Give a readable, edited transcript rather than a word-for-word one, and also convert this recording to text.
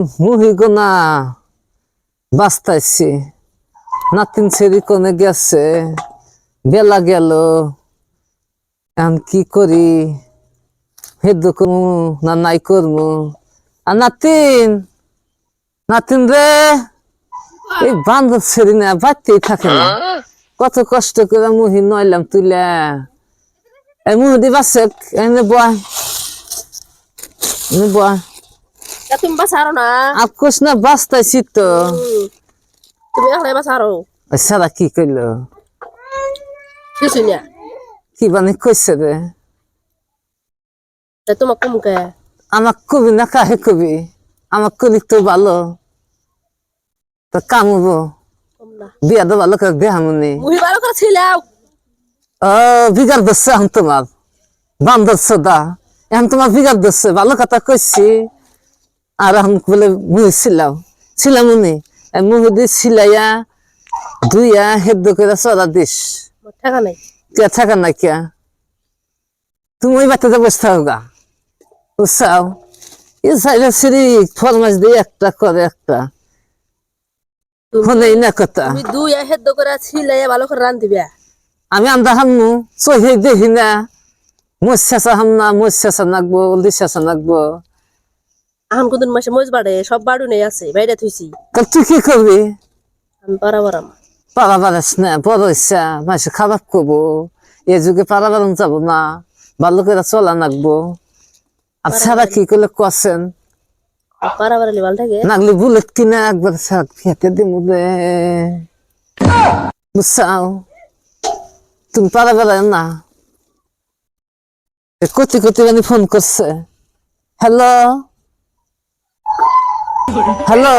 মুহি গোনা বাস্তাইছি নাতিন ছেড়ি কোনে গেছে বেলা গেল এখন কি করি হেদ করমু না নাই করমু আর নাতিন নাতিন রে এই বান্ধব ছেড়ি না বাড়তেই থাকে না কত কষ্ট করে মুহি নইলাম তুলে এই মুহি দি বাসে এনে বয় এনে বয় তুমি বাসারো না আকুশ না বাস্তাইছি তো তুমি একলাই বাসারো সারা কি কইলো কিছু না কি বানি কইছে রে তোমার কমুকে আমার কবি না কাহে কবি আমার কলি তো ভালো তো কামবো বিয়া তো ভালো করে দেহামনি মুহি ভালো করে ছিলাও ও বিগার দচ্ছে এখন তোমার বান্ধব সদা এখন তোমার বিগার দচ্ছে ভালো কথা কইছি আর এখন বলে মুহি ছিলাম উনি মুহি দিয়ে ছিলাইয়া দুইয়া হেদ্দ করে চড়া দিস টাকা নাই কে থাকা না কে তুমি ওই বাচ্চাতে বসে থাকো গা বুঝছাও এ চাইলে সিঁড়ি ফরমাস দিয়ে একটা করে একটা ফোনেই না কথা তুমি দুই হেদ্দ করে ছিলাই ভালো করে রান দিবে আমি আন্দা হামু চহি দেখি না মোজ শেষা হাম না মোজ শেষা নাকবো উল্দি শেষা নাকবো এখন কোনদিন মাসে মজ বাড়ে সব বাড়ু নেই আছে বাইরে থুইছি তাহলে তুই কি করবি আমি পারাবারাম পাড়া বাড়াস না বড় ইচ্ছা মাসে খারাপ করবো এ যুগে পাড়া বাড়ান যাবো না ভালো করে চলা নাকবো আর সারা কি করলে কছেন পারাবারালি ভালো থাকে নাগলি বুলেট কিনা একবার খেতে দিমু রে বুঝছাও তুমি পারা বেড়ায় না কতি কতি মানে ফোন করছে হ্যালো হ্যালো